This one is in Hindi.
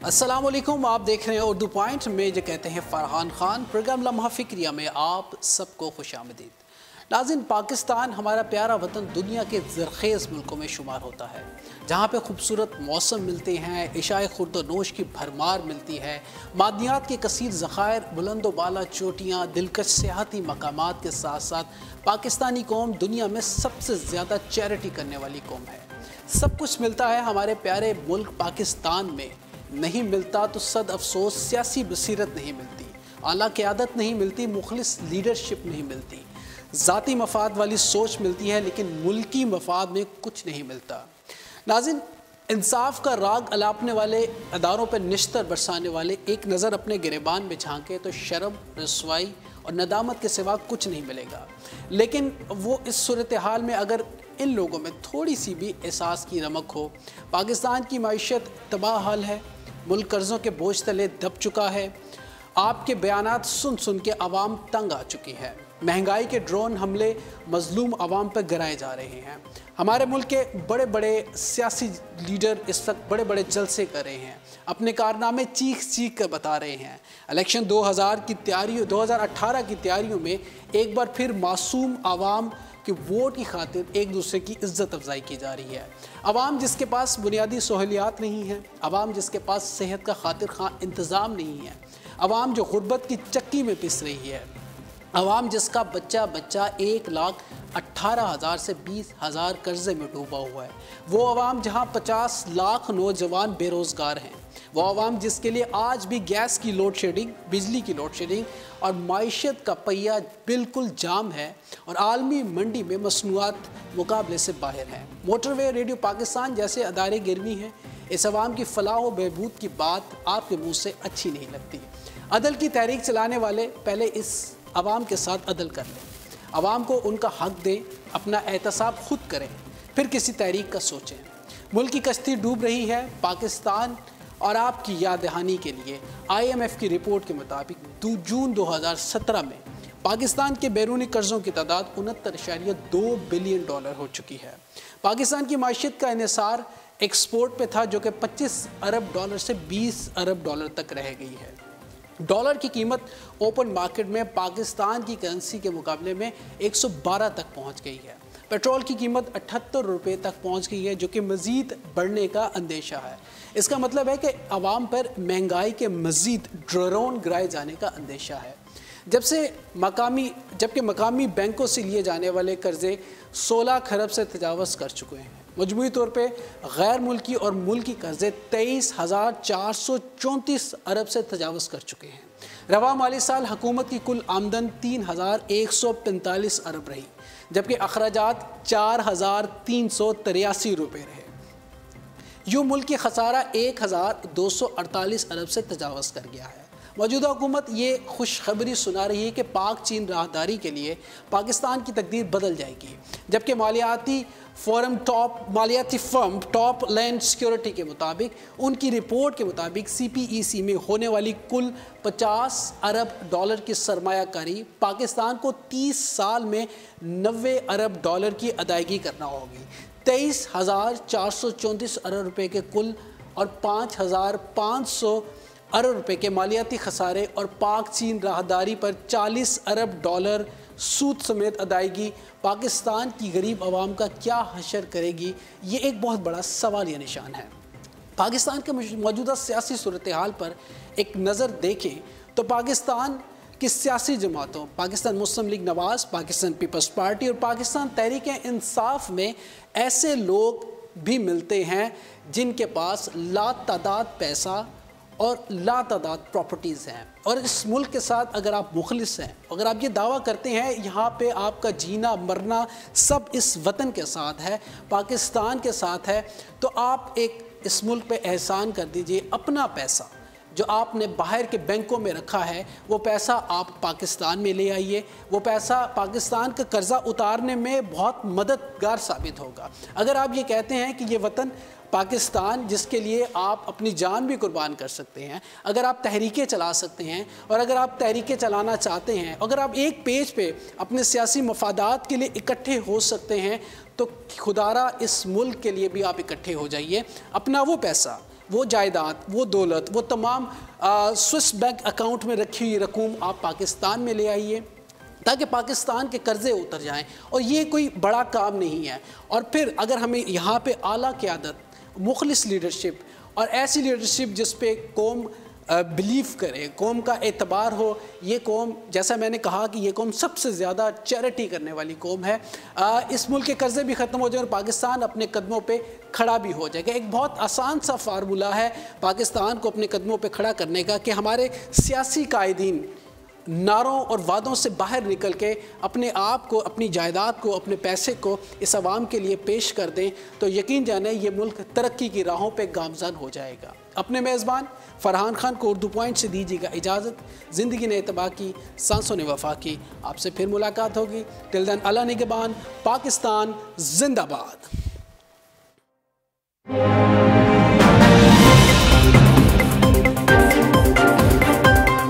अस्सलाम वालेकुम, आप देख रहे हैं उर्दू पॉइंट में जो कहते हैं फरहान खान। प्रोग्राम लम्हा फकरिया में आप सबको खुशामदीद। नाज़रीन, पाकिस्तान हमारा प्यारा वतन दुनिया के ज़रख़ेज़ मुल्कों में शुमार होता है, जहाँ पे खूबसूरत मौसम मिलते हैं, इशाए खुर्द-ओ-नोश की भरमार मिलती है, मादियात के कसीर ज़ख़ायर, बुलंद बाला चोटियाँ, दिलकश सियाहती मकामात के साथ साथ पाकिस्तानी कौम दुनिया में सबसे ज़्यादा चैरिटी करने वाली कौम है। सब कुछ मिलता है हमारे प्यारे मुल्क पाकिस्तान में, नहीं मिलता तो सद अफसोस सियासी बसीरत नहीं मिलती, आला क़यादत नहीं मिलती, मुखलिस लीडरशिप नहीं मिलती, ज़ाती मफाद वाली सोच मिलती है, लेकिन मुल्की मफाद में कुछ नहीं मिलता। नाज़रीन, इंसाफ का राग अलापने वाले, अदारों पर निश्तर बरसाने वाले एक नज़र अपने गिरेबान में झांके तो शर्म, रसवाई और नदामत के सिवा कुछ नहीं मिलेगा। लेकिन वो इस सूरत हाल में अगर इन लोगों में थोड़ी सी भी एहसास की रमक हो, पाकिस्तान की माइशत तबाह हाल है, मुल्क कर्ज़ों के बोझ तले दब चुका है, आपके बयानात सुन सुन के आवाम तंग आ चुकी है, महंगाई के ड्रोन हमले मजलूम आवाम पर गिराए जा रहे हैं, हमारे मुल्क के बड़े बड़े सियासी लीडर इस वक्त बड़े बड़े जलसे कर रहे हैं, अपने कारनामे चीख चीख कर बता रहे हैं। इलेक्शन 2018 की तैयारियों में एक बार फिर मासूम आवाम कि वोट की खातिर एक दूसरे की इज़्ज़त अफजाई की जा रही है। आवाम जिसके पास बुनियादी सहूलियात नहीं है, आवाम जिसके पास सेहत का खातिर खां इंतज़ाम नहीं है, आवाम जो गुर्बत की चक्की में पिस रही है, आवाम जिसका बच्चा 1,18,000 से 20,000 कर्ज़े में डूबा हुआ है, वो आवाम जहां 50 लाख नौजवान बेरोज़गार हैं, वो आवाम जिसके लिए आज भी गैस की लोड शेडिंग, बिजली की लोड शेडिंग और माइशत का पहिया बिल्कुल जाम है और आलमी मंडी में मसनूआत मुकाबले से बाहर हैं। मोटरवे, रेडियो पाकिस्तान जैसे अदारे गिरवी हैं। इस आवाम की फलाह व बहबूद की बात आपके मुँह से अच्छी नहीं लगती। अदल की तहरीक चलाने वाले पहले इस आवाम के साथ अदल कर लें, आवाम को उनका हक दें, अपना एहतसाब खुद करें, फिर किसी तहरीक का सोचें। मुल्क की कश्ती डूब रही है। पाकिस्तान और आपकी याद दहानी के लिए IMF की रिपोर्ट के मुताबिक जून 2017 में पाकिस्तान के बैरूनी कर्ज़ों की तादाद 69.2 बिलियन डॉलर हो चुकी है। पाकिस्तान की माशियत का इन्हिसार एक्सपोर्ट पे था, जो कि 25 अरब डॉलर से 20 अरब डॉलर तक रह गई है। डॉलर की कीमत ओपन मार्केट में पाकिस्तान की करेंसी के मुकाबले में 112 तक पहुंच गई है। पेट्रोल की कीमत 78 रुपये तक पहुंच गई है, जो कि मज़ीद बढ़ने का अंदेशा है। इसका मतलब है कि आवाम पर महंगाई के मज़ीद ड्रोन गिराए जाने का अंदेशा है। जबकि मकामी बैंकों से लिए जाने वाले कर्ज़े 16 खरब से तजावज़ कर चुके हैं। मजमूई तौर पे गैर मुल्की और मुल्की कर्ज़े 23,434 अरब से तजावज़ कर चुके हैं। रवा माली साल हुकूमत की कुल आमदन 3,145 अरब रही, जबकि अखराजात 4,383 रुपये रहे। यूँ मुल्क की खसारा 1,248 अरब से तजावज़ कर गया है। मौजूदा हुकूमत ये खुशखबरी सुना रही है कि पाक चीन राहदारी के लिए पाकिस्तान की तकदीर बदल जाएगी, जबकि मालियाती फर्म टॉप लैंड सिक्योरिटी के मुताबिक, उनकी रिपोर्ट के मुताबिक CPEC में होने वाली कुल 50 अरब डॉलर की सरमायाकारी पाकिस्तान को 30 साल में 90 अरब डॉलर की अदायगी करना होगी। 23,434 अरब रुपये के कुल और 5,500 अरब रुपये के मालियाती खसारे और पाक चीन राहदारी पर 40 अरब डॉलर सूद समेत अदायगी पाकिस्तान की गरीब आवाम का क्या हशर करेगी, ये एक बहुत बड़ा सवाल या निशान है। पाकिस्तान के मौजूदा सियासी सूरत हाल पर एक नज़र देखें तो पाकिस्तान की सियासी जमातों, पाकिस्तान मुस्लिम लीग नवाज़, पाकिस्तान पीपल्स पार्टी और पाकिस्तान तहरीक इंसाफ में ऐसे लोग भी मिलते हैं जिनके पास लातादाद पैसा और लातादाद प्रॉपर्टीज़ हैं। और इस मुल्क के साथ अगर आप मुखलिस हैं, अगर आप ये दावा करते हैं यहाँ पे आपका जीना मरना सब इस वतन के साथ है, पाकिस्तान के साथ है, तो आप एक इस मुल्क पे एहसान कर दीजिए। अपना पैसा जो आपने बाहर के बैंकों में रखा है, वो पैसा आप पाकिस्तान में ले आइए। वो पैसा पाकिस्तान का कर्ज़ा उतारने में बहुत मददगार साबित होगा। अगर आप ये कहते हैं कि ये वतन पाकिस्तान जिसके लिए आप अपनी जान भी कुर्बान कर सकते हैं, अगर आप तहरीकें चला सकते हैं और अगर आप तहरीकें चलाना चाहते हैं, अगर आप एक पेज पे अपने सियासी मफादात के लिए इकट्ठे हो सकते हैं, तो खुदारा इस मुल्क के लिए भी आप इकट्ठे हो जाइए। अपना वो पैसा वो जायदाद, वो दौलत, वो तमाम स्विस बैंक अकाउंट में रखी हुई रकूम आप पाकिस्तान में ले आइए ताकि पाकिस्तान के कर्ज़े उतर जाएं। और ये कोई बड़ा काम नहीं है। और फिर अगर हमें यहाँ पे आला क़यादत, मुखलिस लीडरशिप और ऐसी लीडरशिप जिस पे कौम बिलीव करे, कौम का एतबार हो, ये कौम, जैसा मैंने कहा कि ये कौम सबसे ज़्यादा चैरिटी करने वाली कौम है, इस मुल्क के कर्ज़े भी ख़त्म हो जाए और पाकिस्तान अपने कदमों पे खड़ा भी हो जाएगा। एक बहुत आसान सा फार्मूला है पाकिस्तान को अपने कदमों पे खड़ा करने का कि हमारे सियासी कायदीन नारों और वादों से बाहर निकल के अपने आप को, अपनी जायदाद को, अपने पैसे को इस आवाम के लिए पेश कर दें, तो यकीन जाने ये मुल्क तरक्की की राहों पे गामज़न हो जाएगा। अपने मेज़बान फरहान खान को उर्दू पॉइंट से दीजिएगा इजाज़त। ज़िंदगी ने इत्तबा की, सांसों ने वफ़ा की। आपसे फिर मुलाकात होगी। टिल देन अल्लाह निगहबान। पाकिस्तान जिंदाबाद।